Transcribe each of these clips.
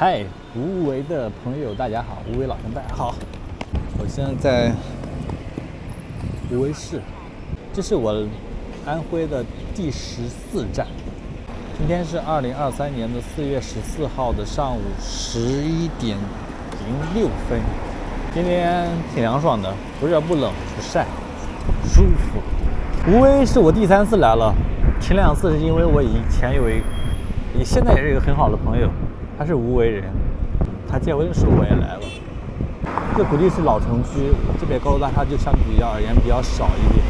嗨，无为的朋友，大家好！无为老兄，大家好！我现在在无为市，这是我安徽的第14站。今天是2023年的4月14号的上午11点06分。今天挺凉爽的，不热不冷不晒，舒服。无为是我第3次来了，前2次是因为我以前有现在也是一个很好的朋友。他是无为人，他结婚的时候我也来了。这估计是老城区，这边高楼大厦就相比较而言比较少一点。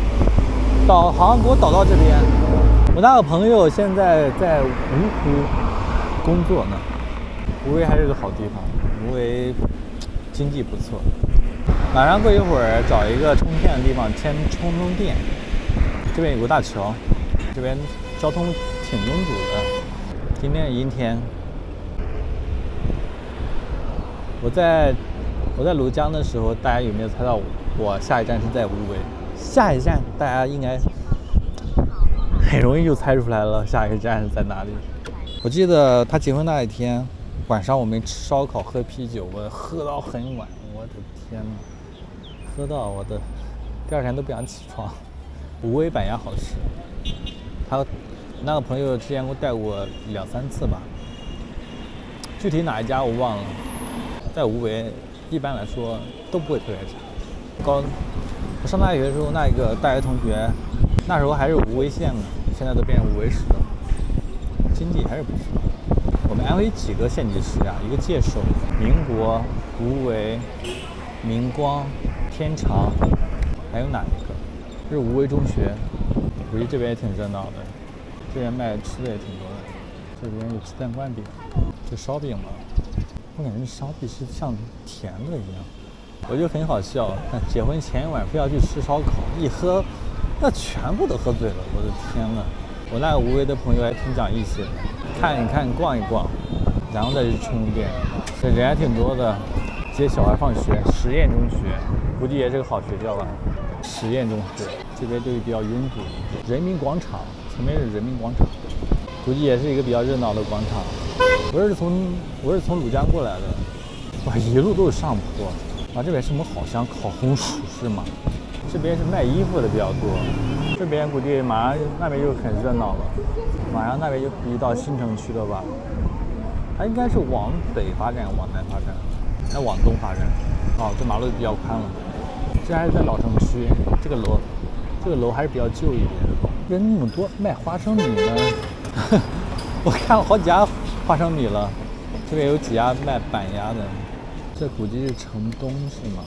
导航给我导到这边，我那个朋友现在在芜湖工作呢。无为还是个好地方，无为经济不错。马上过一会儿找一个充电的地方先充电。这边有个大桥，这边交通挺拥堵的。今天是阴天。我在庐江的时候，大家有没有猜到我下一站是在无为？下一站大家应该很容易就猜出来了，下一站是在哪里？我记得他结婚那一天晚上，我们吃烧烤喝啤酒，我喝到很晚，我的天哪，喝到我的第2天都不想起床。无为板鸭好吃，他那个朋友之前给我带过2、3次吧，具体哪一家我忘了。在无为一般来说都不会特别差。我上大学的时候，那个大学同学那时候还是无为县呢，现在都变成无为市了，经济还是不错。我们安徽几个县级市啊，一个界首、民国、无为、明光、天长，还有哪一个？这是无为中学，估计这边也挺热闹的。这边卖吃的也挺多的，这边有鸡蛋灌饼，这烧饼嘛。我感觉烧饼是像甜的一样，我就很好笑。结婚前一晚非要去吃烧烤，一喝，那全部都喝醉了。我的天呐！我那个无为的朋友还挺讲义气的，看一看，逛一逛，然后再去充电。这人还挺多的，接小孩放学。实验中学估计也是个好学校吧。实验中学这边就比较拥堵。人民广场前面是人民广场，估计也是一个比较热闹的广场。我是从庐江过来的，哇，一路都是上坡。这边什么好像烤红薯是吗？这边是卖衣服的比较多，这边估计马上那边就很热闹了，马上那边就可以到新城区了吧？它应该是往北发展，往南发展，还往东发展。这马路比较宽了。这还是在老城区，这个楼还是比较旧一点。为什么那么多卖花生米呢？我看了好几家花生米了，这边有几家卖板鸭的，这估计是城东是吗？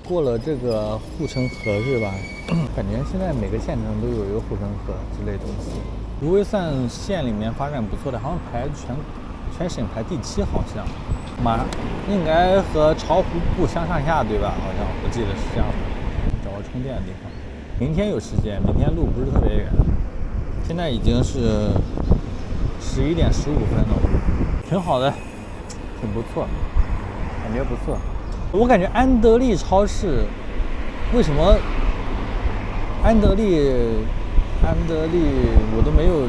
过了这个护城河是吧？感觉现在每个县城都有一个护城河之类东西。无为算县里面发展不错的，好像排全省排第7，好像，应该和巢湖不相上下对吧？好像我记得是这样的。找个充电的地方，明天有时间，明天路不是特别远。现在已经是11点15分了，挺好的，挺不错，感觉不错。我感觉安德利超市，为什么安德利我都没有，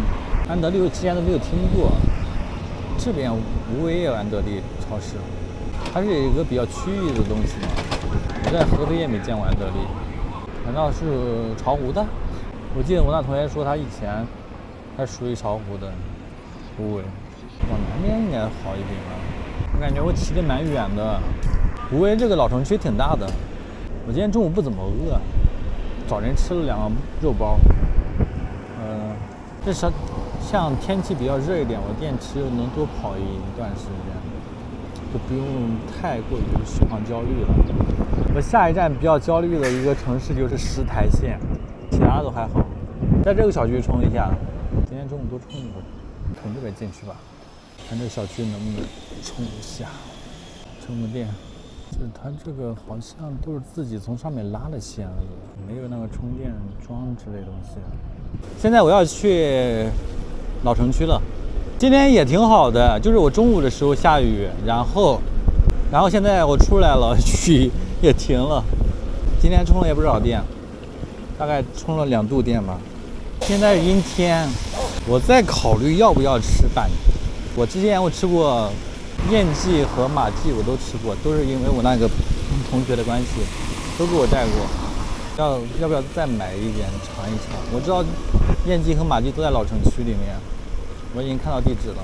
安德利我之前都没有听过。这边无为也有安德利超市，它是一个比较区域的东西嘛。我在合肥也没见过安德利，难道是巢湖的？我记得我那同学说他以前他属于巢湖的。无为往南边应该好一点吧，我感觉我骑得蛮远的。无为这个老城区挺大的，我今天中午不怎么饿，早晨吃了2个肉包。这是像天气比较热一点，我电池能多跑一段时间，就不用太过于续航焦虑了。我下一站比较焦虑的一个城市就是石台县，其他都还好。在这个小区充一下，今天中午多充一会儿。从这边进去吧，看这个小区能不能充一下，充个电。就是它这个好像都是自己从上面拉的线了，没有那个充电桩之类东西。现在我要去老城区了，今天也挺好的，就是我中午的时候下雨，然后现在我出来了，雨也停了。今天充了也不少电，大概充了2度电吧。现在是阴天，我在考虑要不要吃板。我之前吃过燕记和马记我都吃过，都是因为我那个同学的关系，都给我带过。要不要再买一点尝一尝？我知道燕记和马记都在老城区里面，我已经看到地址了。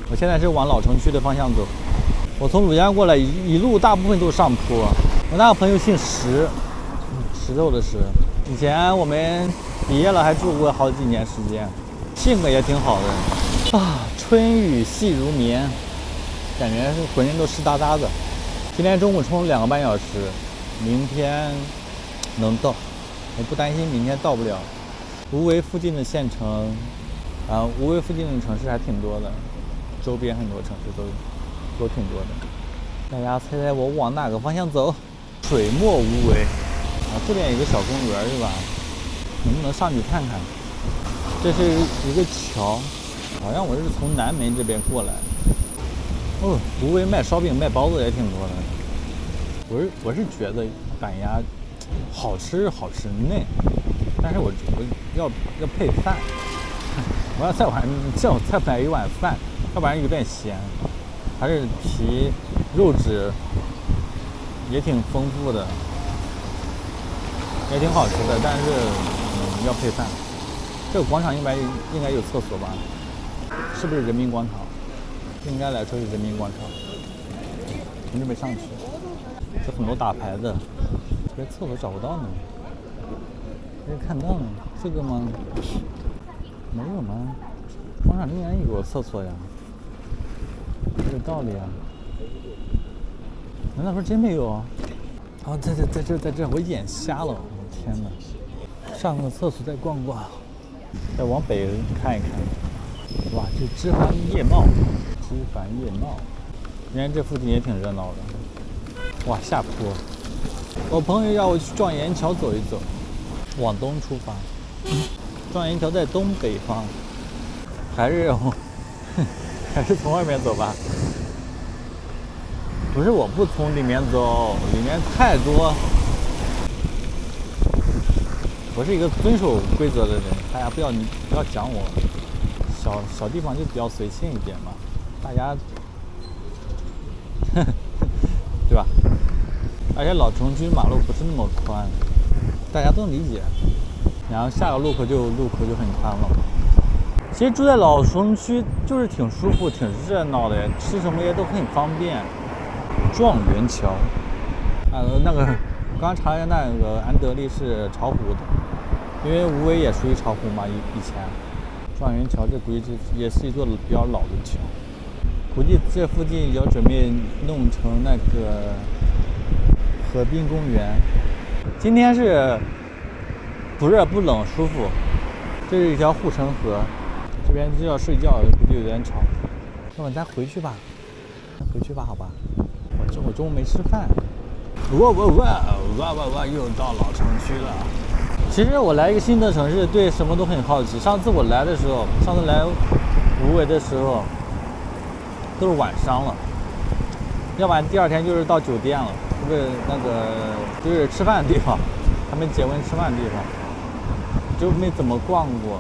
我现在是往老城区的方向走。我从鲁江过来，一路大部分都是上坡。我那个朋友姓石，石头的石。以前我们毕业了还住过好几年时间，性格也挺好的啊。春雨细如绵，感觉浑身都湿哒哒的。今天中午冲2个半小时，明天能到，我不担心明天到不了。无为附近的县城，无为附近的城市还挺多的，周边很多城市都挺多的。大家猜猜我往哪个方向走？水墨无为啊，这边有一个小公园是吧？能不能上去看看？这是一个桥，好像我是从南门这边过来。哦，无为卖烧饼卖包子也挺多的。我是觉得板鸭好吃嫩，但是我要配饭，我要再买一碗饭，要不然有点咸。还是皮肉质也挺丰富的，也挺好吃的，但是要配饭。这个广场应该有厕所吧？是不是人民广场？应该来说是人民广场。从这边上去，有很多打牌的。这边厕所找不到呢，没看到呢。这个吗？没有吗？广场应该有个厕所呀，没有道理啊。难道说真没有啊？哦，在这，我眼瞎了！我天哪！上个厕所再逛逛，再往北看一看。哇，这枝繁叶茂，原来这附近也挺热闹的。哇，下坡！我朋友要我去状元桥走一走，往东出发。状元桥在东北方，还是从外面走吧。不是我不从里面走，里面太多。我是一个遵守规则的人，大家不要讲我。小地方就比较随性一点嘛，大家，对吧？而且老城区马路不是那么宽，大家都能理解。然后下个路口就很宽了。其实住在老城区就是挺舒服、挺热闹的，吃什么也都很方便。状元桥，那个刚查一下，那个安德利是巢湖的，因为无为也属于巢湖嘛，以前。状元桥这估计也是一座比较老的桥，估计这附近要准备弄成那个河滨公园。今天是不热不冷，舒服。这是一条护城河，这边就要睡觉，估计有点吵。那么咱回去吧，好吧。我中午没吃饭。哇，又到老城区了。其实我来一个新的城市，对什么都很好奇。上次来无为的时候，都是晚上了，要不然第二天就是到酒店了，不是那个就是吃饭的地方，他们结婚吃饭的地方，就没怎么逛过。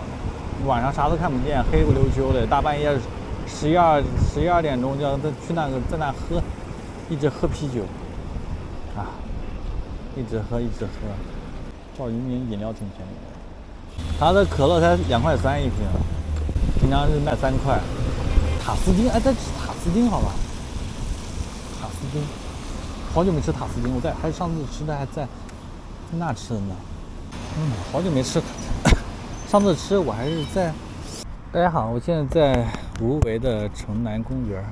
晚上啥都看不见，黑不溜秋的，大半夜11点钟就要去在那喝，一直喝啤酒，一直喝。赵云明饮料挺便宜的，他的可乐才2.3块一瓶，平常是卖3块。塔斯丁，再吃塔斯丁好吧？塔斯丁，好久没吃塔斯丁，还上次吃的还在那吃的呢。好久没吃，上次吃我还是在。大家好，我现在在无为的城南公园，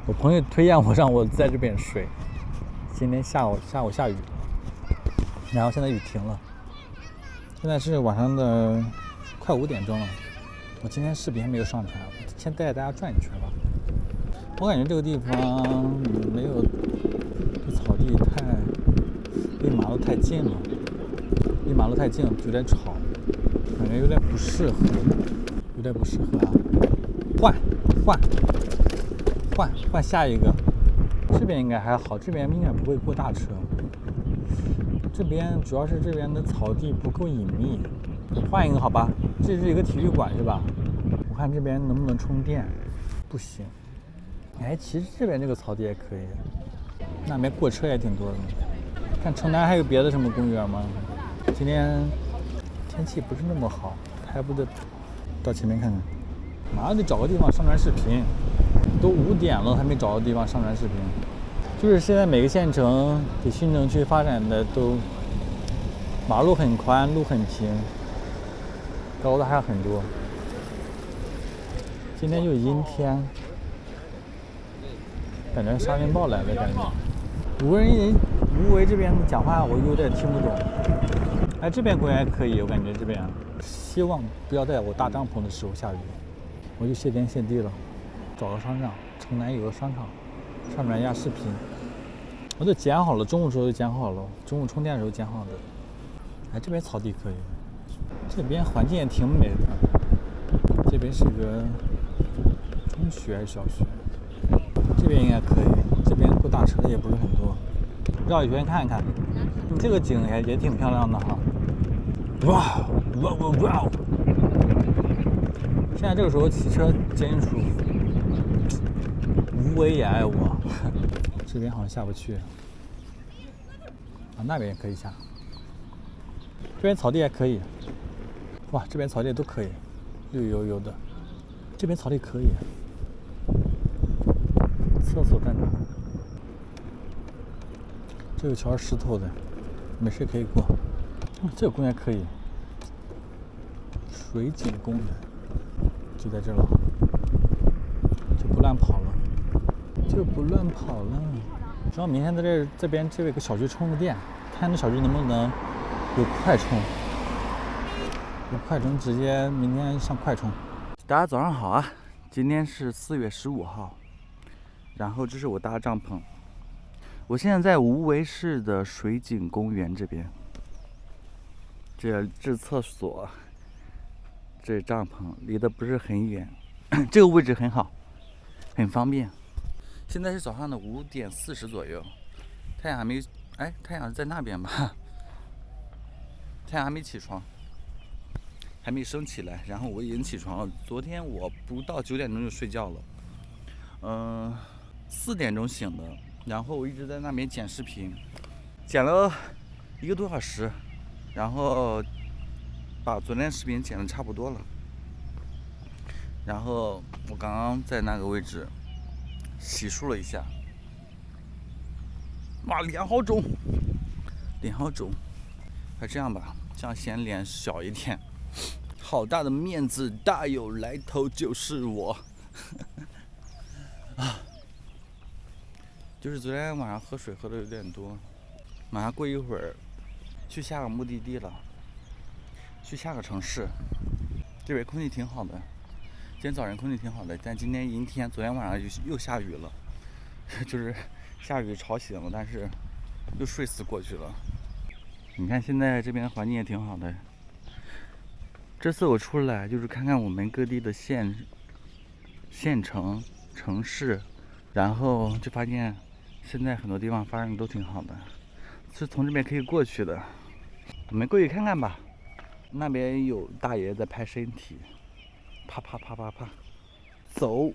我朋友推荐让我在这边睡。今天下午下雨，然后现在雨停了。现在是晚上的快5点钟了，我今天视频还没有上传，先带大家转一圈吧。我感觉这个地方没有离草地离马路太近了，有点吵，感觉有点不适合啊。换下一个，这边应该还好，这边应该不会过大车。这边主要是这边的草地不够隐秘，换一个好吧。这是一个体育馆是吧？我看这边能不能充电，不行。哎，其实这边这个草地也可以，那边过车也挺多的。看城南还有别的什么公园吗？今天天气不是那么好，还不得到前面看看。马上得找个地方上传视频，都5点了还没找到地方上传视频。就是现在每个县城给新城区发展的都马路很宽，路很平，高的还很多。今天就阴天，感觉沙尘暴来的感觉。无为这边讲话我有点听不懂。哎，这边公园可以，我感觉这边希望不要在我搭帐篷的时候下雨。我就谢天谢地了，找个商场，城南有个商场，上传一下视频。我都剪好了，中午时候就剪好了，中午充电的时候剪好的。哎，这边草地可以，这边环境也挺美的。这边是个中学还是小学？这边应该可以，这边过大车的也不是很多。绕一圈看一看，这个景也挺漂亮的哈。哇！现在这个时候骑车真舒服，无为也爱我。这边好像下不去啊，那边也可以下。这边草地还可以，哇，这边草地都可以，绿油油的。这边草地可以。厕所在哪？这个桥是石头的，没事可以过。这个公园可以，水景公园就在这了，就不乱跑了，主要明天在这边有个小区充个电，看那小区能不能有快充，直接明天上快充。大家早上好啊，今天是4月15号，然后这是我搭帐篷。我现在在无为市的水景公园这边，这厕所，这帐篷离得不是很远，这个位置很好，很方便。现在是早上的5点40左右，太阳还没，太阳在那边吧？太阳还没起床，还没升起来，然后我已经起床了。昨天我不到9点钟就睡觉了，4点钟醒的。然后我一直在那边剪视频，剪了1个多小时，然后把昨天视频剪得差不多了。然后我刚刚在那个位置洗漱了一下，哇，脸好肿。还这样吧，这样显脸小一点。好大的面子，大有来头，就是我。就是昨天晚上喝水喝的有点多，马上过一会儿去下个目的地了，去下个城市。这边空气挺好的，今天早上空气挺好的，但今天阴天，昨天晚上又下雨了，就是下雨吵醒了，但是又睡死过去了。你看现在这边环境也挺好的。这次我出来就是看看我们各地的县城、城市，然后就发现现在很多地方发展的都挺好的，是从这边可以过去的。我们过去看看吧。那边有大爷在拍身体，啪啪啪啪啪，走，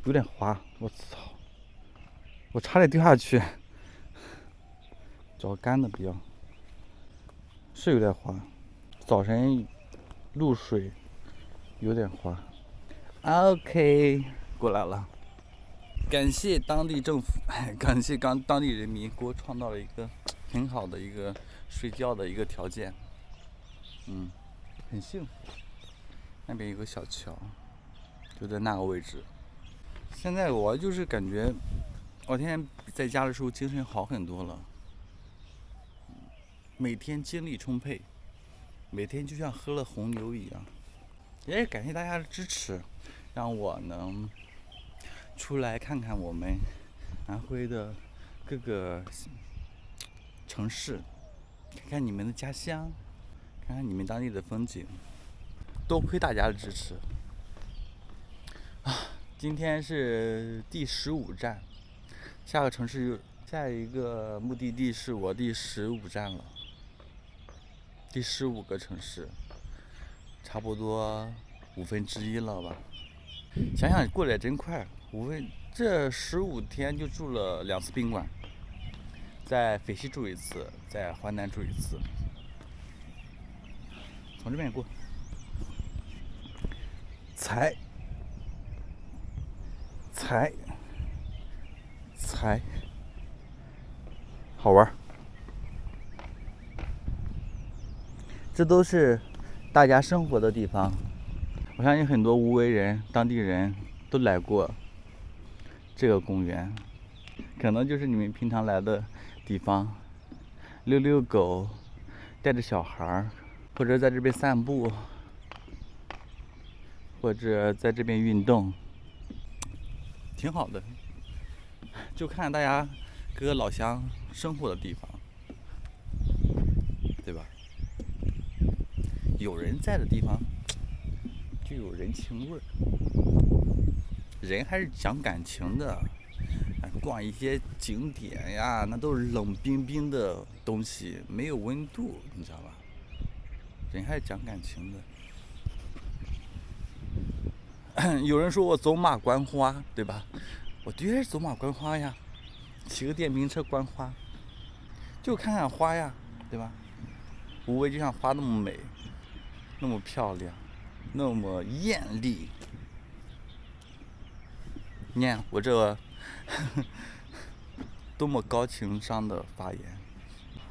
有点滑，我操！我差点掉下去。找干的比较，是有点滑。早晨露水有点滑。OK， 过来了。感谢当地政府，感谢当地人民给我创造了一个很好的一个睡觉的一个条件。很幸福。那边有个小桥，就在那个位置。现在我就是感觉，我天天在家的时候精神好很多了，每天精力充沛，每天就像喝了红牛一样。也感谢大家的支持，让我能出来看看我们安徽的各个城市，看看你们的家乡，看看你们当地的风景，多亏大家的支持啊！今天是第15站，下个城市下一个目的地是我第15站了。第15个城市，差不多1/5了吧。想想过得也真快，这15天就住了2次宾馆，在斐西住一次，在华南住一次。从这边过，踩，好玩。这都是大家生活的地方，我相信很多无为人、当地人都来过这个公园，可能就是你们平常来的地方，遛遛狗，带着小孩，或者在这边散步，或者在这边运动，挺好的。就看大家各个老乡生活的地方，对吧？有人在的地方就有人情味儿，人还是讲感情的。逛一些景点呀，那都是冷冰冰的东西，没有温度，你知道吧？人还是讲感情的。有人说我走马观花，对吧？我的确是走马观花呀，骑个电瓶车观花，就看看花呀，对吧？无为就像花那么美，那么漂亮，那么艳丽。你看我这个多么高情商的发言！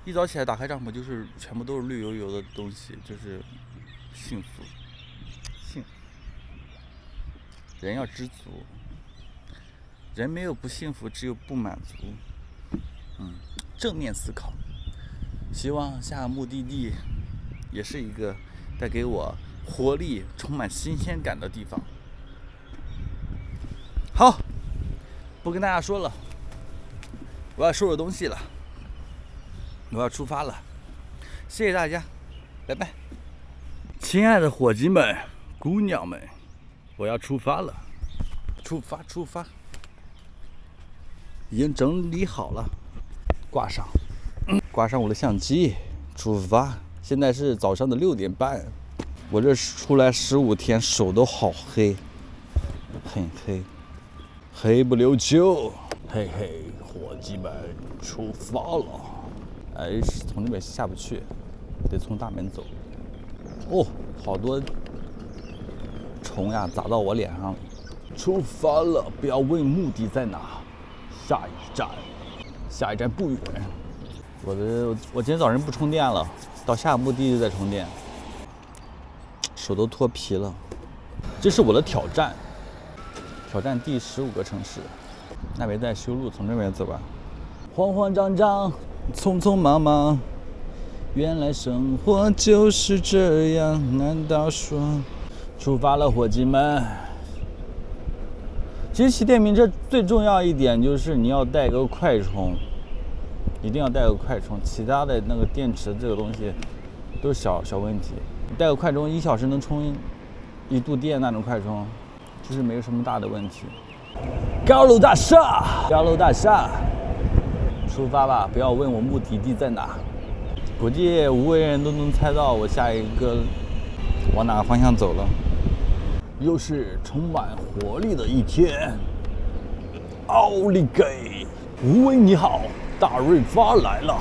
一早起来打开帐篷，就是全部都是绿油油的东西，就是幸福。人要知足，人没有不幸福，只有不满足。正面思考。希望下个目的地也是一个带给我活力、充满新鲜感的地方。好，不跟大家说了，我要收拾东西了，我要出发了。谢谢大家，拜拜。亲爱的伙计们、姑娘们，我要出发了，出发，已经整理好了，挂上我的相机，出发。现在是早上的6点半，我这出来15天，手都好黑，很黑，黑不溜秋。嘿嘿，伙计们，出发了。从这边下不去，得从大门走。哦，好多虫呀，砸到我脸上了。出发了，不要问目的在哪，下一站不远。我今天早上不充电了，到下个目的地再充电，手都脱皮了。这是我的挑战第15个城市。那边在修路，从这边走吧。慌慌张张，匆匆忙忙，原来生活就是这样，难道说出发了，伙计们？其实骑电瓶车最重要一点就是你要带个快充，一定要带个快充，其他的那个电池这个东西都是小问题。你带个快充，1小时能充1度电那种快充，就是没有什么大的问题。高楼大厦，出发吧！不要问我目的地在哪，估计无为人都能猜到我下一个往哪个方向走了。又是充满活力的一天。奥利给！无为你好，大润发来了。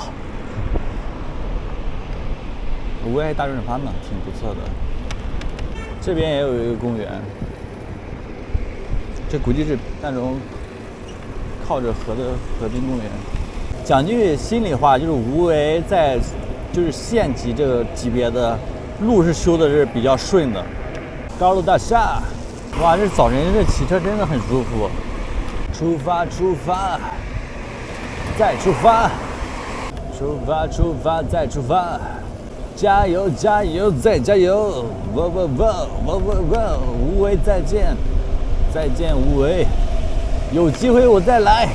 无为还大润发呢，挺不错的。这边也有一个公园。这估计是那种靠着河的河滨公园。讲句心里话，就是无为在就是县级这个级别的路是修的是比较顺的。高楼大厦，哇，这早晨这骑车真的很舒服。出发，再出发，再出发，加油，再加油！无为再见无为，有机会我再来。